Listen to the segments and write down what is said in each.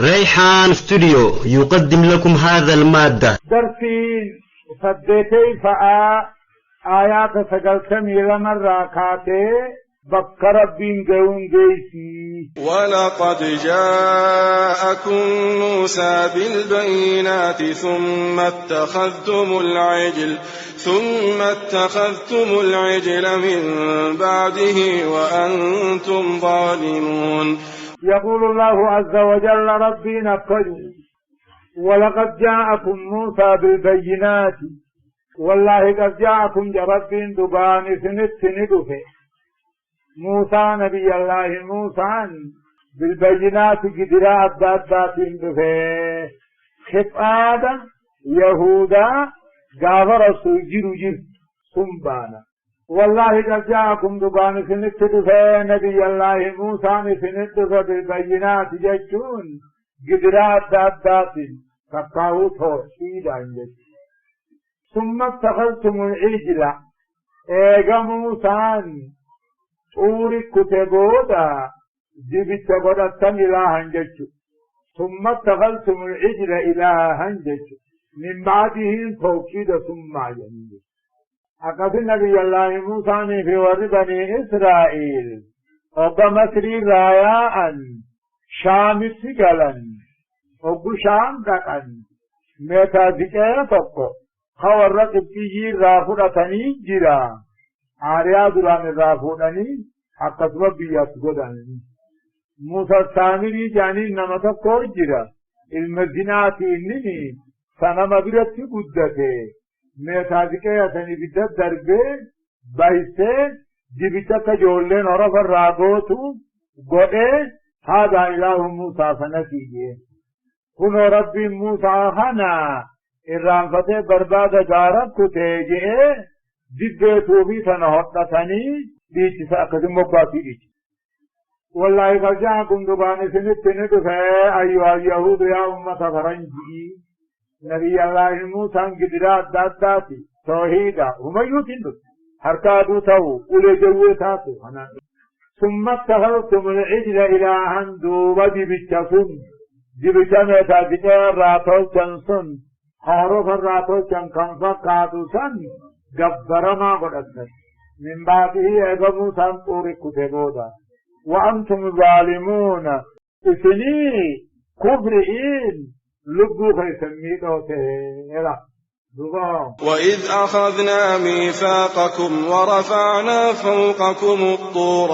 ريحان ستوديو يقدم لكم هذا المادة درسين فديتي فآ آيات سقلتم إلى مرة كاتي بك ربين قون جيسي. ولقد جاءكم موسى بالبينات ثم اتخذتم العجل من بعده وأنتم ظالمون. يقول الله عز وجل ربي نفذوا ولقد جاءكم موسى بالبينات والله قد جاءكم جربين دبان سندفه موسى نبي الله موسى بالبينات قدرات دادات دفه خفادا يهودا قاب رسول جر سنبانا والله قد جاءكم دبان سندفه نبي الله موسى سندفه بالبينات ججون قدرات دادات تقاوت توحيدا ججون ثم اتخذتم العجل ايغا موسى طوري كتبودا جبت بدتن إلها ججو ثم اتخذتم العجل إلها ججو من بعده توكيد ثم ينجو أقف النبي الله موسى في ورد بني إسرائيل وقا مصري راياء شام سجلا وقا شام دقا ميتا ذكايا تقو خور قبطي رافضتني جرا آريا دلان رافضني akkasuma biyyaatti godhani Musa Saamiri jaanii nama tokko jira ilma zinaati inni sanama biratti guddate meetaaziqee asanii bidda darbee bahisee dibicha akka ijoolleen horofarraa gootu godhee haadaa ilaahu Musaa sanatiiyye kunoo rabbiin Musaa kana irraanfatee barbaada gaara kutee je'ee diddeetuufi sana hodhatanii ديش ساكت مقاتي ديش والله قد جاءكم دبان سنت ندفع أيها اليهود يا أمة فرنجي نبي الله موسى قدرات داتاتي توحيدا هم يوتندو حركاتو تو أولي جويتاتو ثم اتخذتم العجل إلها دوبا دبتشسن دبتشمتا دكار راتو جنسن حروف الراتو جنكم فقاتو سن جبرما قدتن من بعده أجابوا سانطور كتبودا وأنتم ظالمون إثني كفرين لبوا فيسميته تهيلا وإذ أخذنا ميثاقكم ورفعنا فوقكم الطور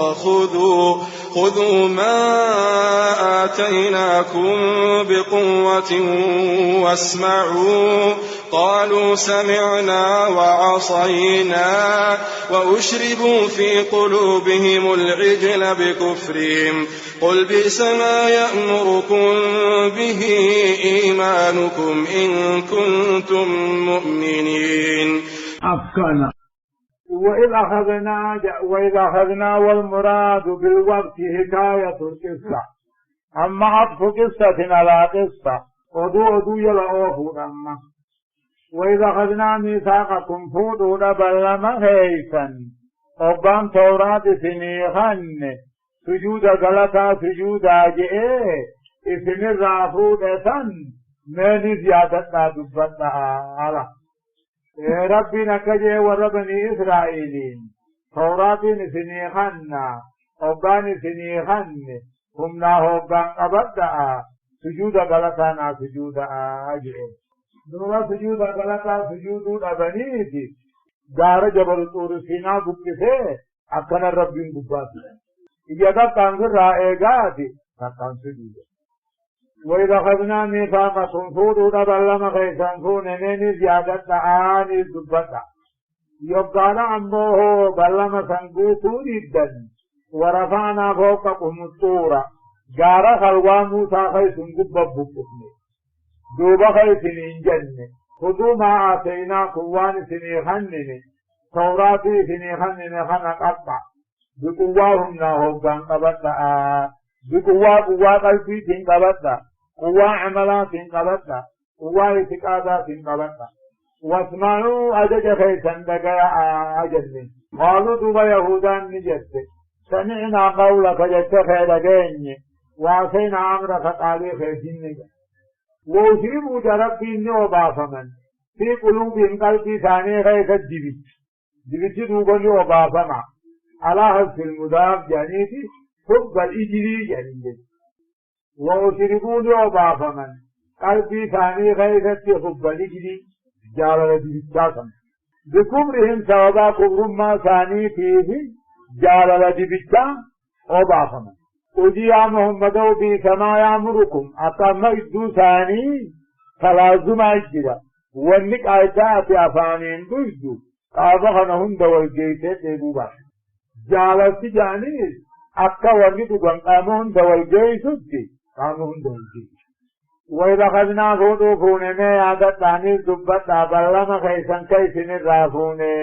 خذوا ما آتيناكم بقوة واسمعوا قالوا سمعنا وعصينا وأشربوا في قلوبهم العجل بكفرهم قل بئس ما يأمركم به إيمانكم إن كنتم مؤمنين. أفكنا وإذ أخذنا والمراد بالوقت حكاية القصة أما عطف قصة على قصة ودو يلعوه أما وإذا أخذنا ميثاقكم فودوا لبلما هيسا أبان توراة سنيخن سجود غلطة سجود آجئه اسم الرافود سن من زيادتنا دبتنا على ربي نكجه وربني إسرائيلين توراة سنيخن أبان سنيخن همنا هبان أبدا سجود غلطنا سجود آجئه دوما سجود غلطا سجود أبنيتي دار جبل طور سينا بكسه أكن ربين بباسي إذا كان رائعاتي فكان سجود وإذا أخذنا ميثاقكم فودوا بلما خيسان كونني زيادة آني دبتا يبقى عمه بلما سنقوتوا جدا ورفعنا فوقكم الطور جار خلوان موسى خيسن قبب بكسني دوبا خيسنين جنة خذوا ما آتيناكم وان سنيخنني توراتي سنيخنني خنقطع بقواهم ناهوبان قبطا بقوا قلبي تنقبطا قوا عملا تنقبطا قوا اعتقادا تنقبطا واسمعوا أجج خيسن دقاء أجني قالوا دوبا يهودان نجد سمعنا قولك جدت خير جيني وعصينا عمرك قالي خيدين وأشربوا جربين وبافمن في قلوبهم قلبي ثاني غيث دبت دوبني وبافمع على حذف المضاف جانيتي حب الإجري جانيتي وأشربوا وبافمن قلبي ثاني غيث حب الإجري جالة دبتاكم بكبرهم سوابا كبر ما ثاني فيه جالة دبتا وبافمن وجي يا محمد بكما يأمركم أتم إدو ثاني فلازم أجرا ونك آيات أفانين دوزدو قابخنهم دوالجيتة تبوبا جالسي جانيس أكا ونك قامهم دوالجيتة قامهم دوالجيتة وإذا خذنا فوتو فوني عادت تانيس دبت أبلما خيسان كيسين الرافوني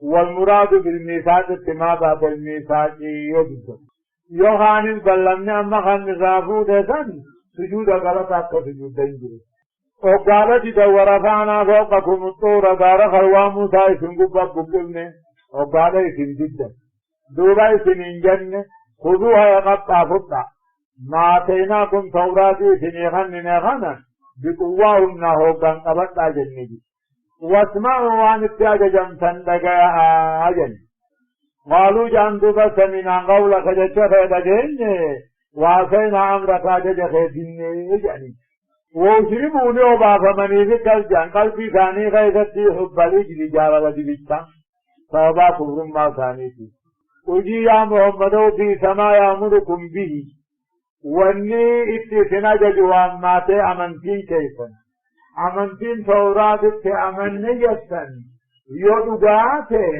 والمراد بالميثاق اتمابا بالميثاق يبدو يوحاني بلّمني أما خان نصافو ديسان سجود غلط آتا سجود دنجر وقالت إذا ورفعنا فوقكم الطور غار خلوا موسى اسم قبب بقلن وقال اسم جدا دوبا اسم انجن خذوها يقطع فتا ما آتيناكم توراتي سنيخن نخنا بقواهم نهوكا قبطا جنجي واسمعوا وان اتياج جمسن دقاء أجن قالوا جاندوبا سمينا قولك جشفة دجين وعصينا أمرك جشفة جاني وشربوني وبافمني في كالجان قلبي ثاني غيثتي حب الإجل جارة دبتا صوبا كفر ما ثانيتي وجي يا محمد في سما يأمركم به واني اتسنا جوان ماتي أمنتين كيفا أمنتين ثورات أمني جسن يدقاته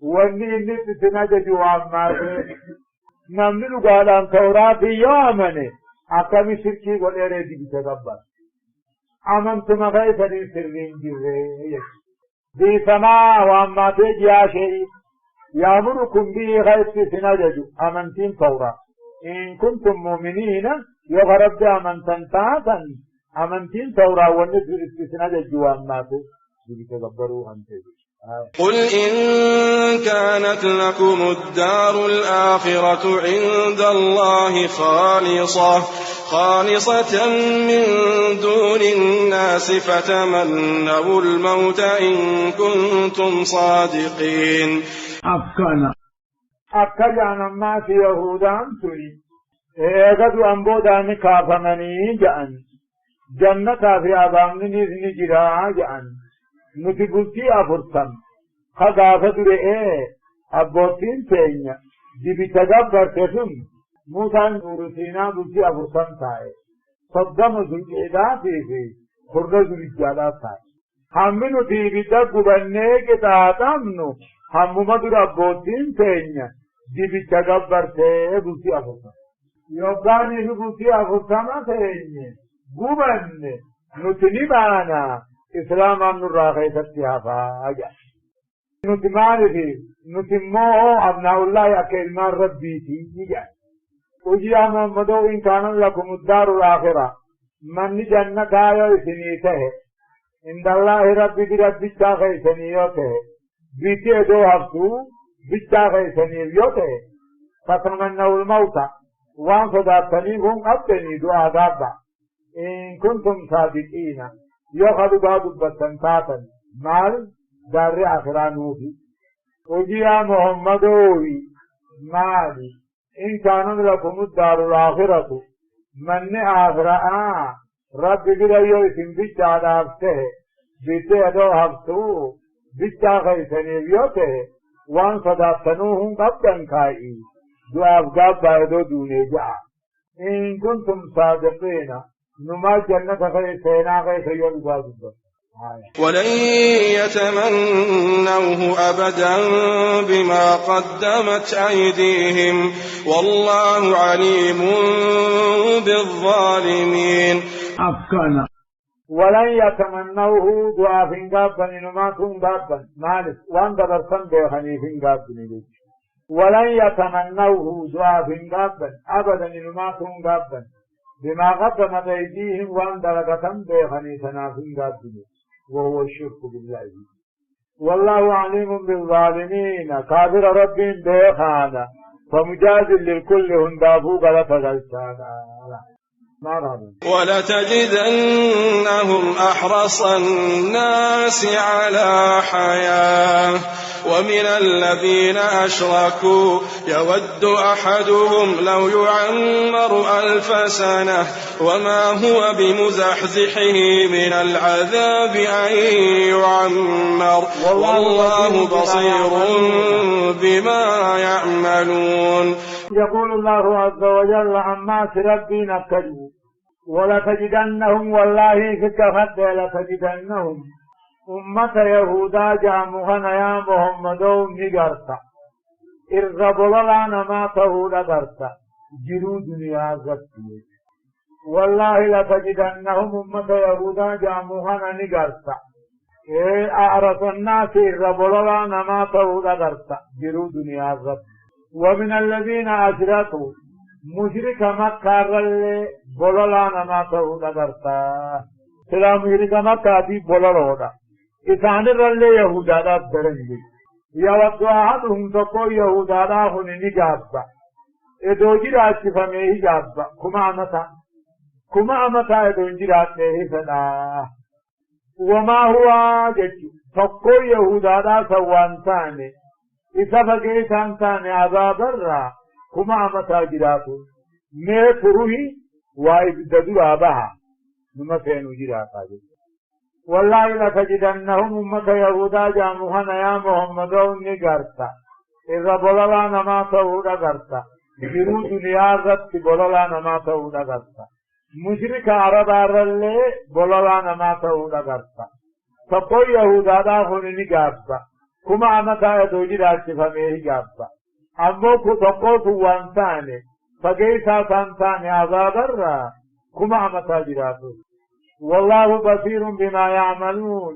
واني اني اتسنا جوان ماتي نمني لقالان ثورات يومني أكامي شركي والإرادي بتدبر أمنتم غيثني سرين جره دي سما وأما تجيا شيء يأمركم به غيث سنجج أمنتين ثورات إن كنتم مؤمنين يغرب أمنتن تاتا أمنتين ثورات ونسر سنجج وأما تجيبوا أنتم قل إن كانت لكم الدار الآخرة عند الله خالصة من دون الناس فتمنوا الموت إن كنتم صادقين أكجان الناس يهودان تري إيقظوا أنبودان كافمني جأن جنة في أبامني نجرا جأن نتبلتي أفرطم خضافة رئي أبوتين تينيا دي بتدبر تسم موسى نورسينا بلتي أفرطم تاي صدام زلقيداتي في خرد زلقيدات تاي همينو تي بدقو بنيك تاتمنو همو مدر أبوتين تينيا دي بتدبر تي بلتي أفرطم يوغاني بلتي أفرطم تينيا قبن نتنبانا إسلام أمن الراقي ستيها نتمارفي نتمو أبناء الله أكلمان ربيتي نجا وجي محمد إن كان لكم الدار الآخرة من جنة آيو سنيته عند الله ربي بربي تاخي سنيوته بيتي دو هفتو بيتاخي سنيوته فتمنوا الموت وان صداتنيهم أبتني دو آدابا إن كنتم صادقين يأخذ بعض البسنطاتا مال دار آخرانوه وجي محمد مالي إن كان لكم الدار الآخرة من آخرة رب قرأيو اسم بيت عدابته بيت أدو هفتو بيت خيساني بيوته وان صداتنوهم قبضا كائي دو أفقاب بايدو دوني جاء إن كنتم صادقين نما جنة خيسانا خيسيون بازد ولن يتمنوه أبدا بما قدمت أيديهم والله عليم بالظالمين أفكانا ولن يتمنوه دعا فنقابا نما تنقابا مالك وان دبرسن بيخني فنقابا ولن يتمنوه دعا فنقابا أبدا نما تنقابا بما قدمت أيديهم وان درجة بيخني سنافين قابا وهو الشرك بالله والله عليم بالظالمين قادر رب بيخانا فمجاز للكل هندافو غلط غلطانا ولتجدنهم أحرص الناس على حياة ومن الذين أشركوا يود أحدهم لو يعمر 1000 سنة وما هو بمزحزحه من العذاب أن يعمر والله بصير بما يعملون. يقول الله عز وجل عما ربي نكدوا ولتجدنهم والله كتفت لتجدنهم أمة يهودا جاموها يا محمد نقرتا إرغبولا ما تهود قرتا جرو دنيا زكية والله لتجدنهم أمة يهودا جاموها نقرتا أعرف الناس إرغبولا ما تهود قرتا جرو دنيا زكية ومن الذين أشركوا مشرك مكة رلي بولولا ما تهود قرتا سلا مشرك مكة دي بولولا إسان رلي يهودا دا برنجي يود أحدهم تقو يهودا دا هنني جابا إدوجي راتي فميه جابا كما أمتا إدوجي راتي فدا وما هو جيش تقو يهودا دا سوانتاني إذا بقي سانتاني عذاب الرا كما أمتا جراتو مي فروهي وإبددو آبها نمسينو جراتا جيش والله لتجدنهم أمة يهودا جاموها يا محمد نقرتا إذا بولولا نما تهودا قرتا جرو دنيا رت بولولا نما تهودا قرتا مشرك عرب عرلي بولولا نما تهودا قرتا تقو يهودا دا هنني قرتا كما أمتا يدوجي راتي فميه قرتا أمو تقو توانتاني فقيسا سانتاني عذاب الرا كما أمتا جراتو والله بصير بما يعملون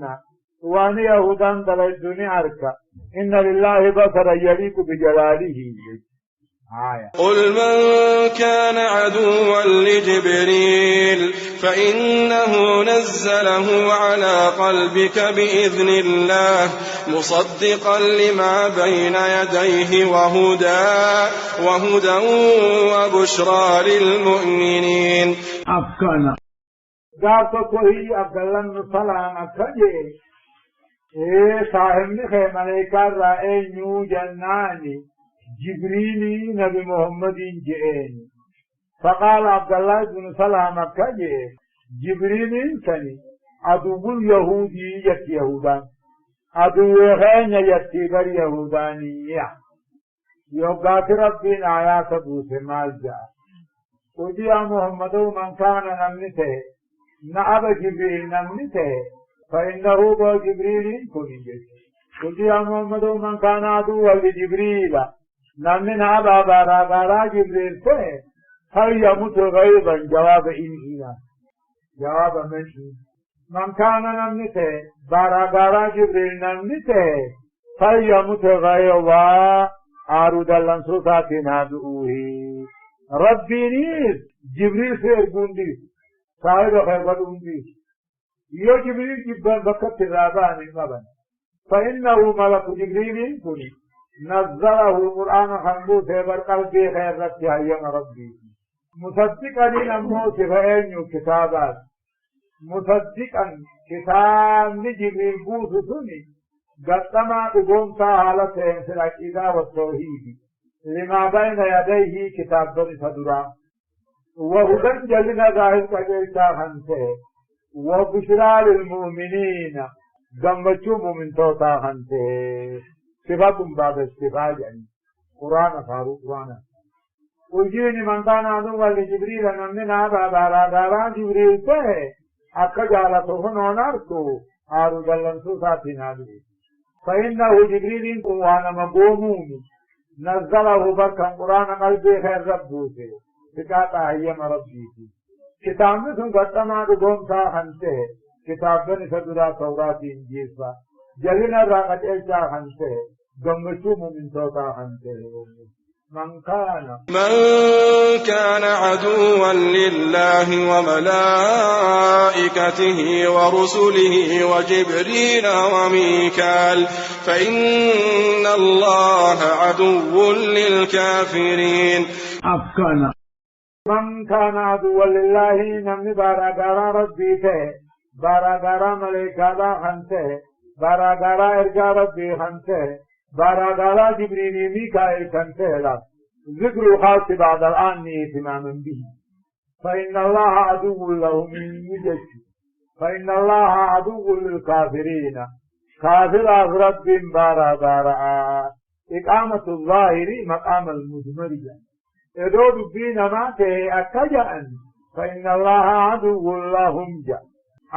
وأن يهودا دلجوني أركا إن لله بصرا يليق بجلاله. قل من كان عدوا لجبريل فإنه نزله على قلبك بإذن الله مصدقا لما بين يديه وهدى وبشرى للمؤمنين. أفكنا ذات کوئی عبداللہ سلام اکھجے صاحب نے ملائکہ رائے نیو جنانی جبریلی نبی محمد جئین فقال عبداللہ بن سلام اکھجے جبریل سنی عدو اليهودي يت يهودان عدو غين يتي بر يهودانية يوقات ربين آيات بوس مالجا وجي محمد من كان نمنته نعب جبريل نمنته فإنه جبريل كنجي وجي محمد من كان عدوا لجبريل نمن عبا بارا جبريل فه هل يموت غيبا جواب إنهنا جواب من كان نمنته بارا جبريل نمنته هل يموت غيبا عارض لنصوصاتنا دعوه ربي نير جبريل خير بوندي صاحب خير بدوندي يو جبريل جبان بكت الرابان المبن فإنه ملك جبريل كني نزله القرآن خنبو سيبر قلبي خير ربي أيام ربي مصدقا لنمو سفائن كتابات مصدقا كتاب جبريل بوث سني قدما قومتا حالتهم في العقيدة والتوحيد لما بين يديه كتاب بني صدرا وهدى جلنا ظاهر كجيتا خنته وبشرى للمؤمنين جمچو مؤمن توتا خنته صفات بعد استفاء يعني قرآن فاروق قرآن وجيني من كان عدوا لجبريل نمنا بارا جبريل فه أكا جالته هنونارتو آرو جلنسو ساتنا بي فإنه جبريل وانا مقومون نزله بركا قرآن قلبي خير ربوسه فكاتا أيام ربيتي كتاب نسون غطما دقوم سا خنته كتاب بني صدرا تورات انجيسا جلنا راقت إلتا خنته گمشو ممن توتا خنته من كان عدوا لله وملائكته ورسله وجبريل وميكال فإن الله عدو للكافرين. من كان عدوا لله نمني باراغارا ربي ته باراغارا ملائكة خنته باراغارا ارجا ربي خنته باراغارا جبريل ميكائيل خنته لا ذكر الخاص بعد الآن اهتماما به فإن الله عدو لهم يجج فإن الله عدو للكافرين كافر رب باراغارا إقامة الظاهر مقام المزمر إذا دبينا ما أكجأ فإن الله عدو لهم جاء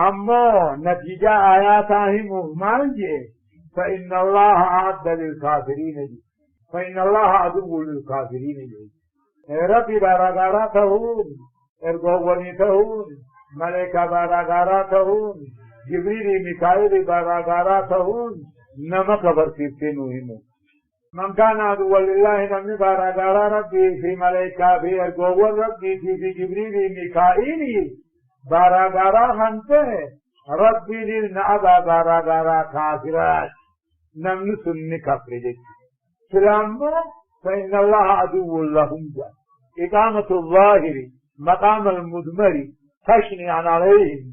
أما نتيجة آياتهم مالجئ فإن الله أعد للكافرين جي فإن الله عدو للكافرين جي ربي باراغارا تهون ارغووني تهون ملائكة باراغارا تهون جبريل ميكائيل باراغارا تهون نمك برسيبتنوهم. من كان عدوا لله نمني باراغارا ربي في ملائكة في ارغوون ربي في جبريل ميكائيل باراغارا خنته ربي للنعبا باراغارا كافرات نمني سني كفر سلامه فإن الله عدو لهم جاء إقامة الظاهر مقام المدمر تشني عن عليهم.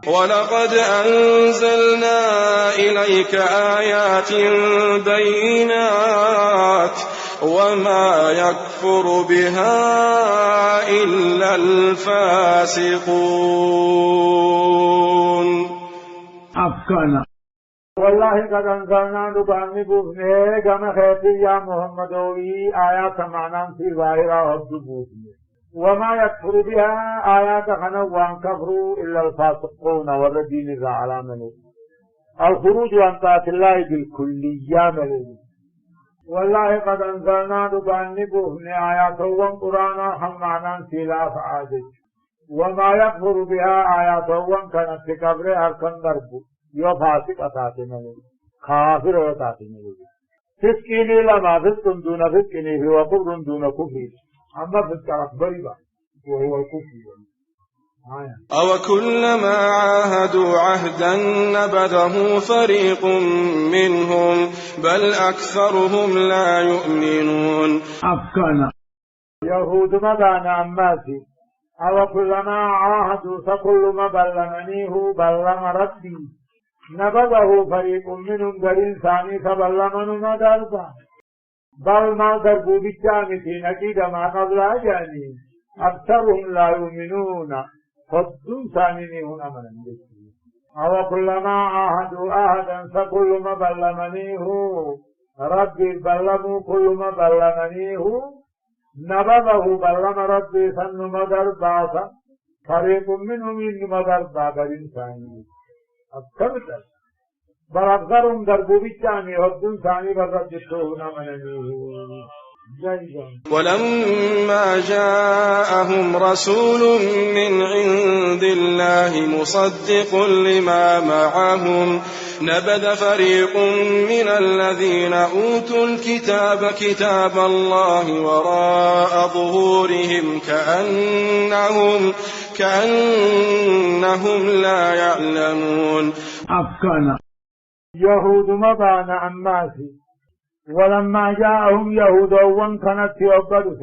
ولقد أنزلنا إليك آيات بينات وما يكفر بها إلا الفاسقون. والله قد أنزلنا نباني بوفنه كما خيرتي يا محمد آيات معنام في ظاهرة عبد بوفنه وما يكفر بها آيات خنوان كفروا إلا الفاسقون والذين على منه الخروج عن طاعة الله بالكلية منه. والله قد أنزلنا نباني بوفنه آيات وقرانا هم معنام في لا فعادج وما يكفر بها آيات وكانت كبر أركن دربو يو فاسق أتاتي منه كافر أتاتي منه فسكيني لما فسكن دون فسكيني هو كفر دون كفر أما فسك أكبر وهو الكفر. أو كلما عاهدوا عهدا نبذه فريق منهم بل أكثرهم لا يؤمنون. يهود مدانا أماسي أو كلما عاهدوا فكل ما بلغنيه بلغ ربي نبذه فريق منهم قرين ثاني فبلغنه ما دربا بل ما دربوا بالجامتين أكيد ما قبل أجاني أكثرهم لا يؤمنون فضوا ثاني هنا من الجسد. أو كلما عاهدوا عهدا فكل ما بلغنيه ربي بلغوا كل ما بلغنيه نبذه بلغ ربي سن مدر باسا فريق منهم إن مدر بابر إنساني أكبر بل أكثرهم دربوا بالتاني هدون ثاني برد جتوهنا مننيه. ولما جاءهم رسول من عند الله مصدق لما معهم نبذ فريق من الذين أوتوا الكتاب كتاب الله وراء ظهورهم كأنهم لا يعلمون. يهود مبان أماسي ولما جاءهم يهود وان كانت يوبدوه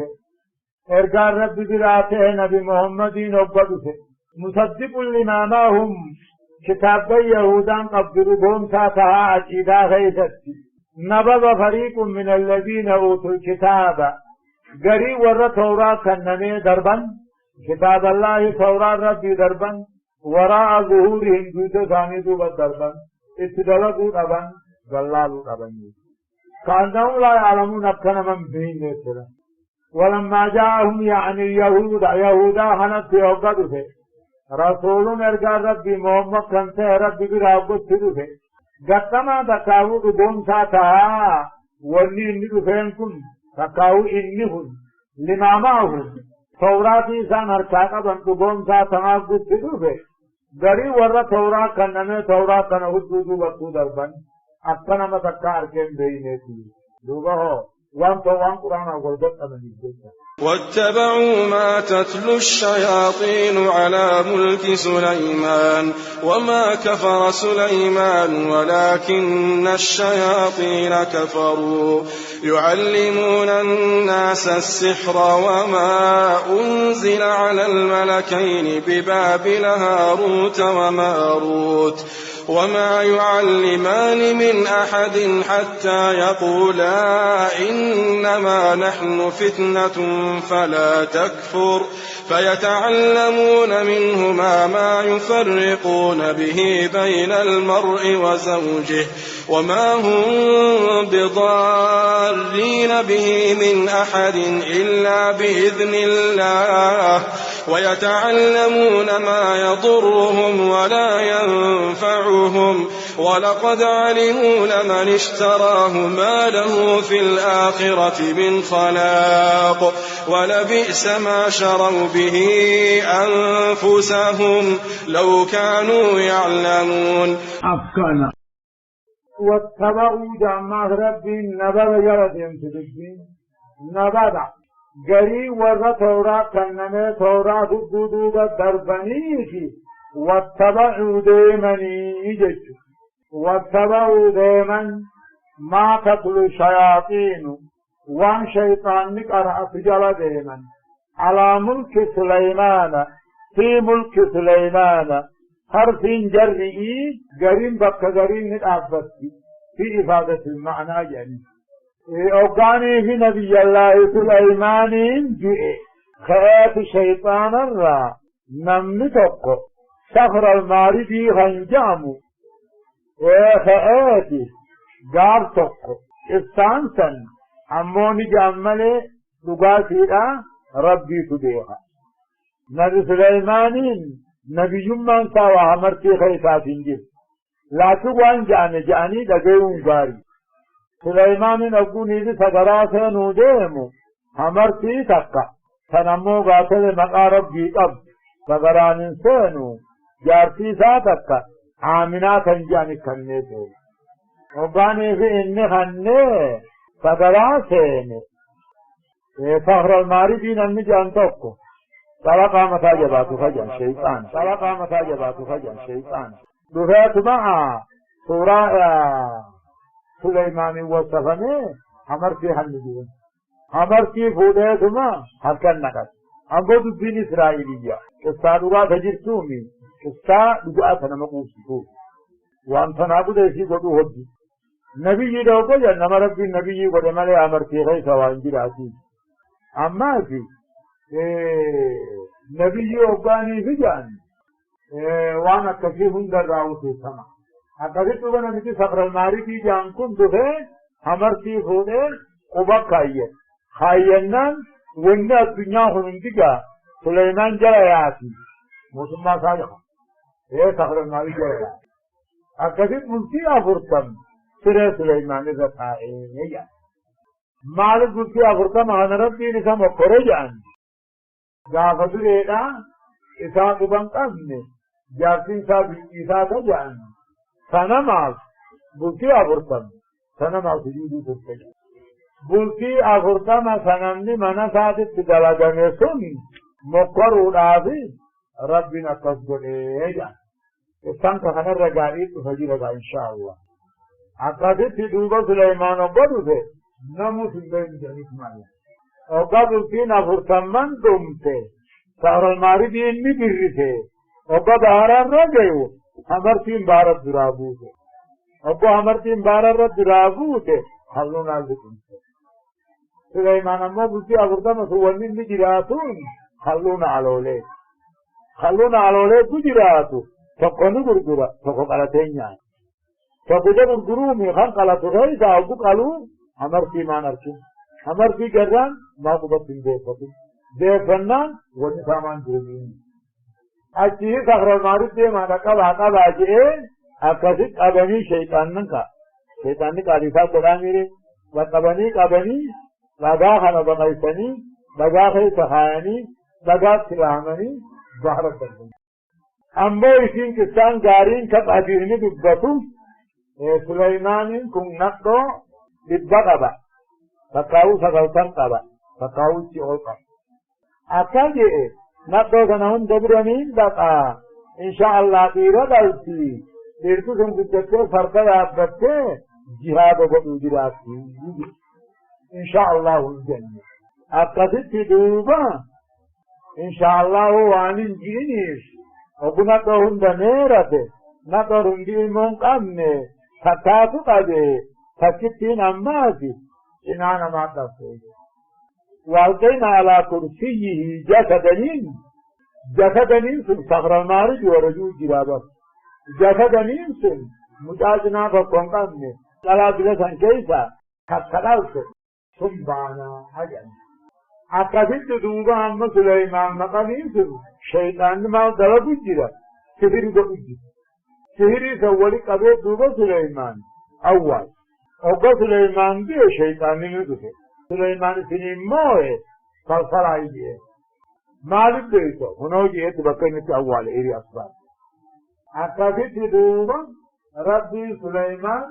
ارقال رب براته نبي محمد يوبدوه مصدق لما معهم كتاب يهودان قبضوا بهم ساتها عقيدة غيثتي نبذ فريق من الذين أوتوا الكتاب قريب ور توراة كنمي دربا كتاب الله توراة ربي دربا وراء ظهورهم جوت ثاني دوبا دربا اتدلقوا ربا ظلالوا ربا كأنهم لا يعلمون أبكنا من فيه نسرا. ولما جاءهم يعني يهودا خنت يوقدوه رسول ارقى ربي محمد كنته ربي براغو تدوه قطما تكاو دون ساتها وني ندوهن كن تكاو إنهن لما معهم توراتي سان هرچاقا بنتو دون ساتها قد تدوه گری ورہ تورا کننے تورا کنہو دودو بطو دربن اکنا متکار کم بینیتی دوبا ہو وانت وان قرآن وقلت أمني الجيشة واتبعوا ما تتلو الشياطين على ملك سليمان وما كفر سليمان ولكن الشياطين كفروا يعلمون الناس السحر وما أنزل على الملكين ببابل هاروت وماروت وما يعلمان من أحد حتى يقولا إنما نحن فتنة فلا تكفر فيتعلمون منهما ما يفرقون به بين المرء وزوجه وما هم بضارين به من أحد إلا بإذن الله ويتعلمون ما يضرهم ولا ينفعهم ولقد علموا لمن اشتراه ما له في الآخرة من خلاق ولبئس ما شروا به أنفسهم لو كانوا يعلمون أفكانا واتبعوا جماعة ربي نبذ جلدهم تدقين نبذ قري ورى توراة كنمي توراة الدودوبة دربانيكي واتبعوا ديمني جج واتبعوا ديمن ما تتلو شياطين وان شيطان نقرأ جل ديمن على ملك سليمان في ملك سليمان حرف جرئي قرين بك قرين نتعبدتي في إفادة المعنى يعني أوقاني في نبي الله سليمان جئ خيات شيطان الرا نمتك سفر الماردي خنجامو خياتي قارتك استانسا أموني جاملي لقاتيرا ربي تديها نبي سليمان نبي يمان ساوى همرتي خيسات انجل لا تقوان جاني دقيون غاري سليمان أقوني دي سقراسة نوديمو همرتي تقع تنمو قاتل مقارب جيقب سقران انسانو جارتي ساتقع عامنات انجاني كنيتو وقاني في إني خني سقراسين فخر الماردين أني جانتوكو طلقا متاجبات فجأة شيطان طلقا متاجبات فجأة شيطان دفعت مع سورة سليمان وصفني همرتي حنجين همرتي فوديتما حكا نقص أبو دبين إسرائيلية استادوا تجرتومي استادوا نمقوسكو وأنت نابد إيشي قدو هدي نبي يدوكو جنم ربي النبي قد ملي أمرتي غيث وانجراتي أما في نبي أباني في جان وانا كثيرون در راوتي سما أكثر تو بنا متي سفر الماري في جان كن دفع همرتي فودي قبا خاية خاينان وند الدنيا هنندقا سليمان جرياتي مسلمان صادقا سفر الماري جرياتي أكثر ملتي أفرطم سر سليمان رفائي مالك ملتي أفرطم أنا ربي نسام أقرجان gaafa dureedha isaa quban qabne jaartiin isaa taja'an sanamaaf bultii 40 sanamaaf sujuuduu turte bultii 40 sanamni mana isaatitti dalagame sun mokkoruudhaaf rabbiin akkas godhee jedha isaan kanarra gaarii dhufa jira gaa inshaallah akkasitti duuba Suleymaan obbo dhufe namus hin beekne malee وقبلتين أفرطمان دمته سهر الماردين نبرته وقبهر الرجيو همرتين بارد درابوته وقو همرتين بارد درابوته خلونا لكمته سليمان أمو بلتي أفرطمان سوانين نجراتون خلونا علولي تجراتو تقوني برقرا تقو قلتين يعني تقو برقرومي خان قلتو غيثا وقو قلو همرتين ما نركين همرتي جران ما قبضتين ديفنان ونسامان دينين أجيه سخر المارد دي ما نقب آجئه أكسد أبني شيطان ننكا شيطان نكا لفا قراميري وقبني قبني لغا خانا بغيسني لغا خي سخايني لغا سلامني ظهر الدربين أمو إسين كستان جارين كب أجيرني دبتو سليمان كن نقو دبقبا تقاو سقلتن قبا تقاو تيولقا أكاجي نقو سنهم دبرمين دقا إن شاء الله قيرا دلتي إرتو سنكتك فرقا يابدت جهاد وقو جراتي إن شاء الله الجنة أكدت دوبا إن شاء الله وانين جينيش وقنا قوهم دنيرته نقرون دي منقمني تكاتو قده تكتين أماتي إنانا ما تفعل والقينا على كرسيه جسدنين سن صغر المارج ورجو جرابا جسدنين سن متاجنا فقنقمني لا بلسان كيسا كتلالس سنبانا حجن أكدت دوبا هم سليمان مقامين سن شيطان ما دلبو جرا سهر دقو جرا سهري سوالي قبل دوبا سليمان أول أوقا سليمان دي شيطان ندفع سليمان سنين موه فالفرعي دي مالك ديتو هنو جيت بكينة أول إيري أصبار أكادت دوبا ربي سليمان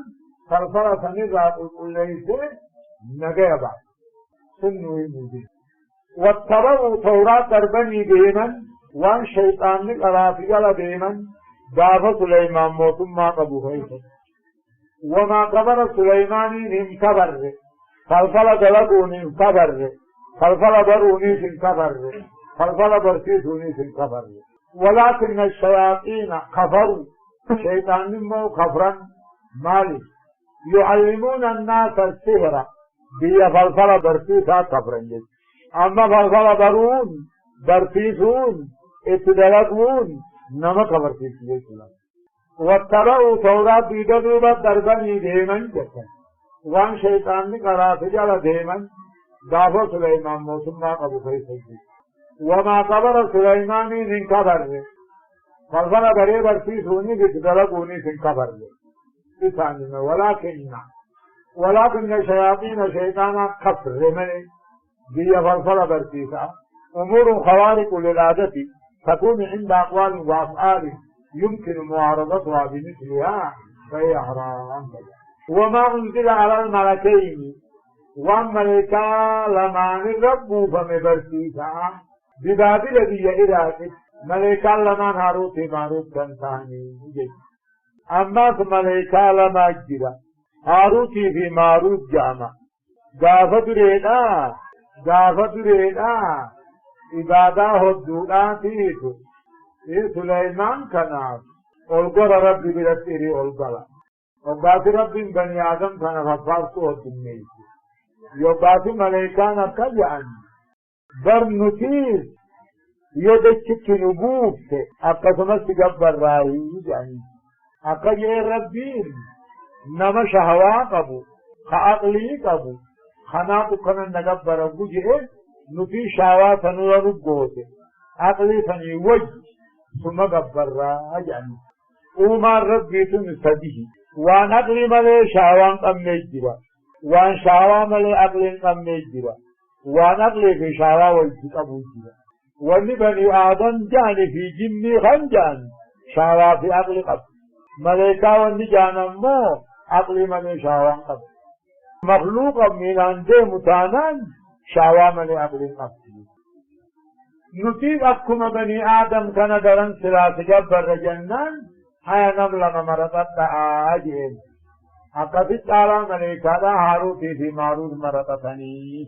فالفرع سنين رابط الليسي نگه بعد سنوي مدين واتبعوا توراة دربني ديمن وان شيطان نقرافي على ديمن دافع سليمان موتم ما قبو خيسا وما قبر سليماني انكبر فالفل دلقوني انكبر فالفل بروني انكبر فالفل برسيسوني انكبر ولكن الشياطين كفروا شيطان مو كفرا مالي يعلمون الناس السحر بي فالفل برسيسا كفرا أما فالفل برون برسيسون اتدلقون نما خبر کیسے سنا وتروا توراة بیدوبا دربنی دیمن جتا وان شیطان نے کرا سجالا دیمن دافع سلیمان موسم ما ابو خیسے وما قبر سلیمانی من قبر فالفلا برے برسی سونی کی درگونی من قبر ثاني ولكن الشياطين شيطانا كفر من بي فالفلا برسيسا امور خوارق للعادة تكون عند أقوال وأفعال يمكن معارضتها بمثلها فهي حرام وما أنزل على الملكين والملكا لما نربوا فمبرسيسا ببابل بي إراك ملكا لما ناروت ماروت كنتاني أما ملكا لما جرى هاروتي في ماروت جامع غافت ريدا إبادة هدوء تيتو سليمان كناف ألقر ربي برسيري ألقر وقات ربي بني آدم كان ففارسو هدوء يوقات ملائكان أكجعن برنتيز يدكك نبوك أقسمت قبر راهي يعني أكجع ربين نما شهوات أبو خاقلي أبو خناق كان نقبر أبو جئ نفي شهوات نور ربوته عقلي فني وجه ثم قبر يعني وما ربي تنسده وان عقلي ملي شهوان قم نجرا وان شهوان ملي عقلي قم نجرا وان عقلي في شهوان والتقبو جرا وان بني آدم جاني في جمي خنجان شهوان في عقلي قبل ملائكة وان جانا مو عقلي ملي شهوان قبل مخلوق من عنده متانان شهوان ملي عقلي قبل نتيب أكما بني آدم كان درن سلاس جبر جنان هيا نملا مرتب آجين أكفت على ملائكة هاروتي في ماروت مرتبني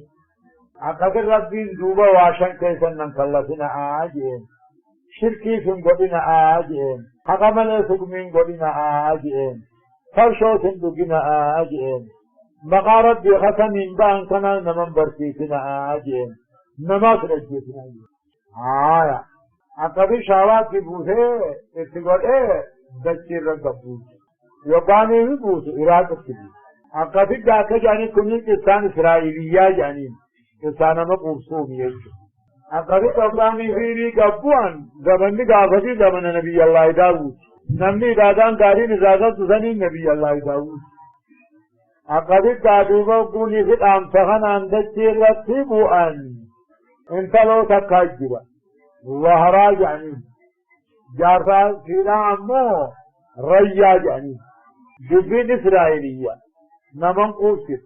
أكفت ربين دوبا واشن كيسن ننكلسنا آجين شركي سن قدنا آجين حقمل سقمين قدنا آجين فرشو سندقنا آجين مقارب بخسمين بان كنا نمن برسيسنا آجين نماس رجيسنا آجين آیا اکبی شاوات کی بوسے اتگوڑ دچی رنگ بوسے یوگانی بھی بوسے ارادت کی بوسے اکبی جاکے جانی کنی کسان اسرائیلیہ جانی کسان اما قرصومی ہے اکبی قبرانی فیری گبوان زمنی گافتی زمن نبی اللہ داود نمنی دادان کاری نزاغت سنی نبی اللہ داود اکبی کادوبا کنی فت آمسخن اندچی رتی بوان انت لو تكاجبا وهراج يعني جارتا سيدا امو رياج يعني جبين اسرائيلية نمن قوسر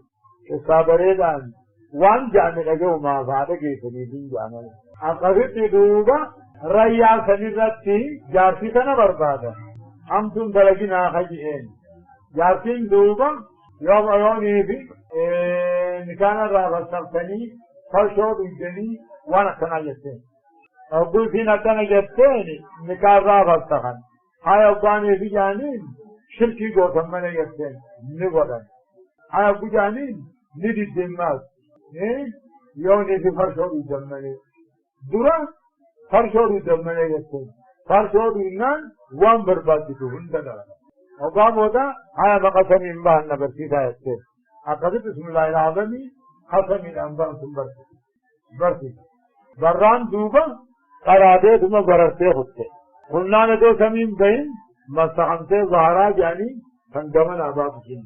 إصابريدان وان جاني لقو ما فارق يسليدين جانا أقرب دوبا ريال سنرتي جارتي تنا بربادا أمتم دلقنا خجئين جارتين دوبا يوم أيوني في نكانا رابا سرطني فرشود الجني وانا كنا جتين أقول في نتنا جتين نكان رابا سرطن هاي أباني في جانين شركي قوتم من جتين نقودن هاي أبو جانين ندي الدماغ يوني في فرشود الجمالي درا فرشود الجمالي جتين فرشود إنان وان بربادي تهون تدار وقام ہوتا آیا مقسم انبان نبرسی تھا ایسے اقضی بسم اللہ العظمی قسم انبان تم برسی بران دوبا قرادے تمہیں برستے خودتے قلنا نے دو سمیم بین مستحمتے ظہرہ جانی فنگمن آباد کی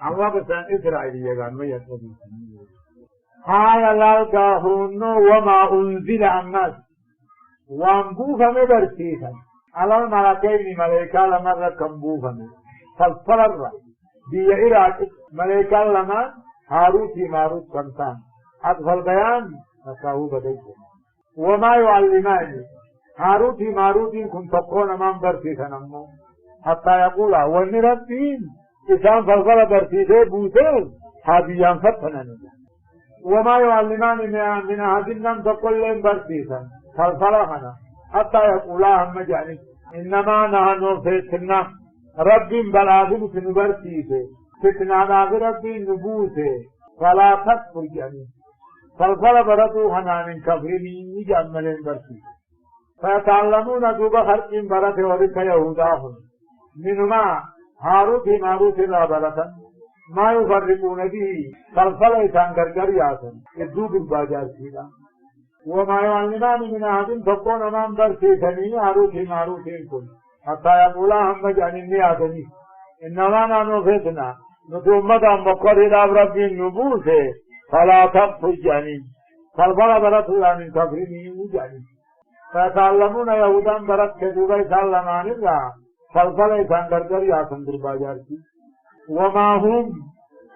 اما بسان اسرائیلی یگان میں یتنی سمیم آیا لالکاہون وما انزل الناس وانبوف ہمیں برسی تھا على ملكين ملائكة لما ركبوهم فالفرر بيعراك ملائكة لما هاروتي ماروت كنتان أطفال بيان نساهو بديته وما يعلمان هاروتي ماروتي كنت تقون من برسيسا نمو حتى يقولا ونربين إسان فالفرر برسيسه بوسيل حابيان فتنن وما يعلمان من هذين تقول لهم برسيسا فالفرر حتى يقولا هم جانب إنما نحن فتنة رب بلادم تنبرتيه فتنة ناظر رب نبوته فلا تكفر جانب فالفل برتو حنان كفرني جملين برتيه فيتعلمون دوبا خلق برت ورك يهوداهم منما هاروت ماروت لا برتا ما يفرقون به فالفل إسان غرغر ياسن الدوب الباجار سيدا وما يعلمان من أحد تكون من برسيسني هاروت ماروت كن حتى يقولا هم جانني آدني إنما نحن فتنة نتومة مقرر رب النبوس فلا تكفر جانب فالفل برت من كفرني جانب فيتعلمون يهودا برت كذوبا يتعلمان الله فالفل إسان غرغر ياسن درباجار وما هم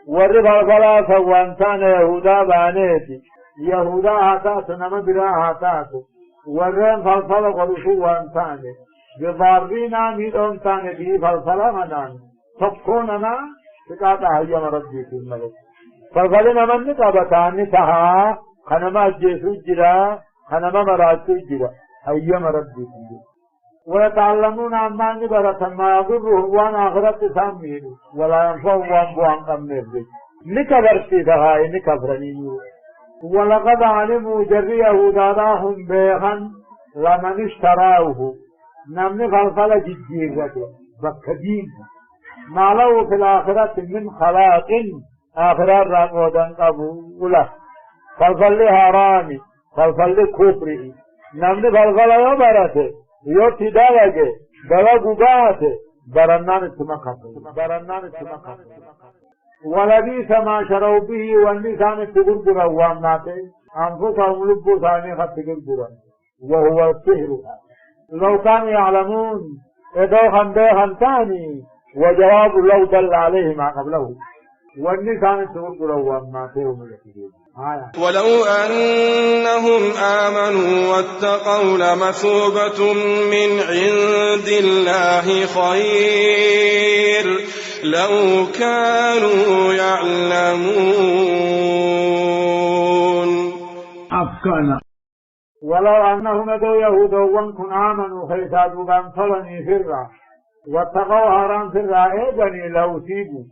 ورب الفلا سوانتان يهودا بانيتي يهودا هاتات نما برا هاتات ورم فالفلا قرشو وانتان بضاربين آميدون تان بي فالفلا منان تبقوننا تقاطع هيام ربي في الملك فالفلا نمن نقابتان تها خنما الجيسو جرا خنما مراتو جرا هيام ربي في الملك ويتعلمون عما نبرة ما يضرهم وان آخرت سامين ولا ينفعهم وان بوان قمنر بي نكبرتي دهاي نكبرني ولقد علموا جريه داداهم بيغا لمن اشتراوه نمن فالفل جديرته بكدين ما له في الآخرة من خلاق آخرات راقودا قبوله فالفل هاراني فالفل كفري نمن فالفل يبرته يوتي دالجه دلا غوغاته برنان تمكه ولبيس ما شروا به والنسان تغرغر وامناته انفسهم لبوا ثاني خطغرغر وهو السحر لو كانوا يعلمون ادوهم بهم ثاني وجواب لو دل عليه ما قبله والنسان تغرغر وامناته ولو أنهم آمنوا واتقوا لمثوبة من عند الله خير لو كانوا يعلمون أفكانا ولو أنهم دو يهود وانكن آمنوا خيسادوا بانصلني فرع واتقوا هاران فرع إيجاني لو سيبوا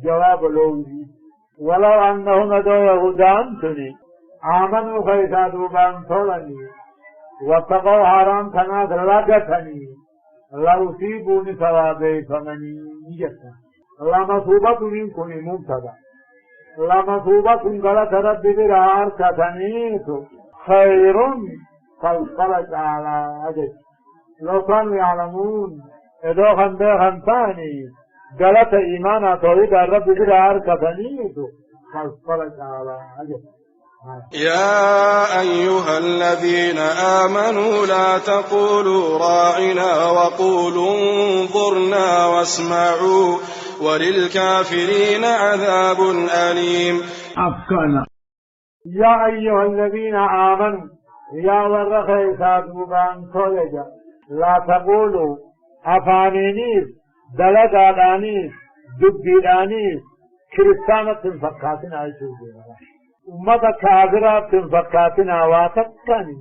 جواب لوزي ولو أنهم دو يهودان تني آمنوا خيسادوا بانصلني واتقوا هاران تناث لغتني لو سيبوني ثوابي فمني جسنا لمثوبة منكم مبتدا لمثوبة غلط رب برار كتنيت خير فالفرج على أجل لو كانوا يعلمون إذا خندقا ثاني غلط إيمانا توحيد رب برار كتنيت فالفرج على أجل يا أيها الذين آمنوا لا تقولوا راعنا وقولوا انظرنا واسمعوا وللكافرين عذاب أليم أفكانا يا أيها الذين آمنوا يا ورخي سادوبان تولجا لا تقولوا أفانينيس دلقانيس دبيرانيس كريستانة تنفقاتنا عيشوا بنا أمة كافرة تنفقاتنا واتكاني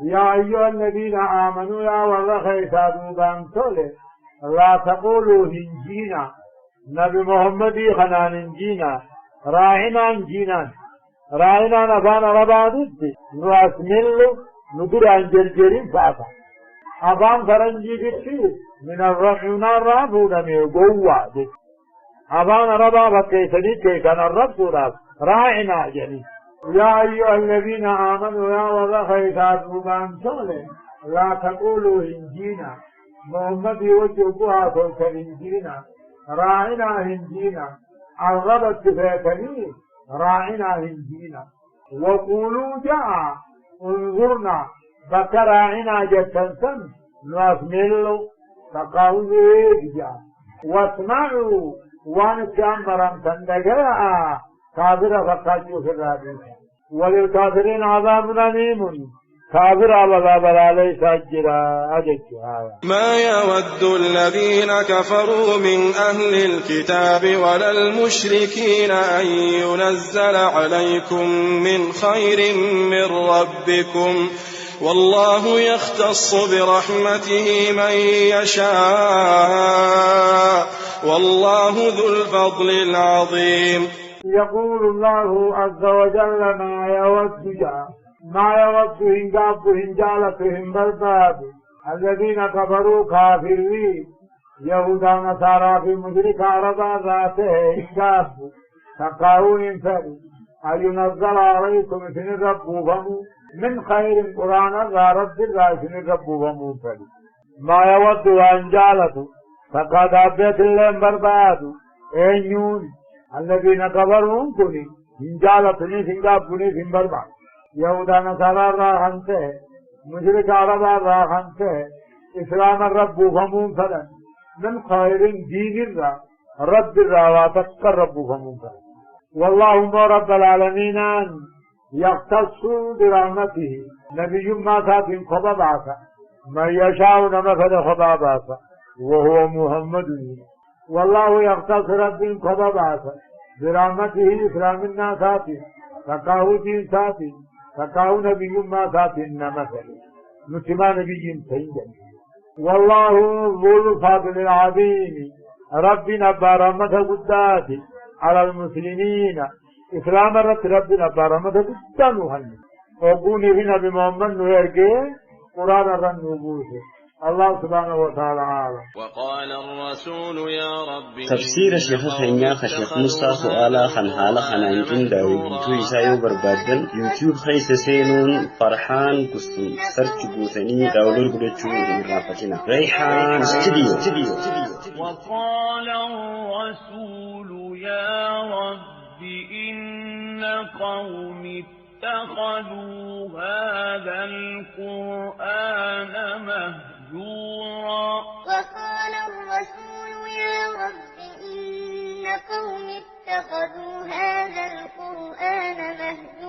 يا أيها الذين آمنوا يا ورخي سادوبان تولجا لا تقولوا هنجينا نبي محمد خنان هنجينا راعنا هنجينا راعنا نفان ربادت نواسمل ندر عن جرجرين فاتا أفان فرنجي دتي من الرحمنا الرابونا من قوة دت أفان ربا بكيسني كان الرب سورات راعنا جني يا أيها الذين آمنوا يا ورخي سادوبان تولي لا تقولوا هنجينا محمد وجهها تلك هنجينا راعنا هنجينا الرب تفاتني راعنا هنجينا وقولوا جاء انظرنا بكراعنا جتنسن ناسملوا تقاوزوا جاء واسمعوا وانسان مرم تندقاء كافر فقاجوا في الرابط وللكافرين عذاب أليم كافر عذاب عليه سجرا ما يود الذين كفروا من أهل الكتاب ولا المشركين أن ينزل عليكم من خير من ربكم والله يختص برحمته من يشاء والله ذو الفضل العظيم. يقول الله عز وجل ما يود هنجالتهم برباد الذين كفروا كافرين يهودا نصارى في مشرك عربا ذاته إنجاب تقاون انفروا أن ينزل عليكم إثن ربوهم من خير قرآن رب الله إثن ربوهم فروا ما يود هنجالته فقد أبيت اللهم برباد أينون الذين كفروا كني هنجالتني سنجابني سن برباد يهودا نصارى راهنته مشرك عربا راهنته إسلام الرب فمون فلن من خير دين الرا رب الرا واتذكر رب فمون فلن والله رب العالمين يختص برحمته نبي ما سات خباباتا من يشاء نمثل خباباتا وهو محمد والله يختص رب خباباتا برحمته إسلام الناس فقاو دين ساتي فقاو نبي ما سات نمثل نتما نبي سيدا والله ذو الفضل العظيم ربنا برحمته قداتي على المسلمين إسلام ربنا برحمته قدانوهن وقوني بنا بمحمد نويركي قرآن الرنوبوسي الله سبحانه وتعالى. وقال الرسول يا رب تفسير الشيخ خينيا خشيخ موسى سؤالا خنحالا خنانجين داوي بيتو يسايو بربادن يوتيوب خيس سينون فرحان قسم سرچ قوثني داولور قدتشو رافتنا ريحان استديو. وقال الرسول يا رب إن قومي اتخذوا هذا القرآن مهجورا. وقال الرسول يا رب إن قومي اتخذوا هذا القرآن مهجورا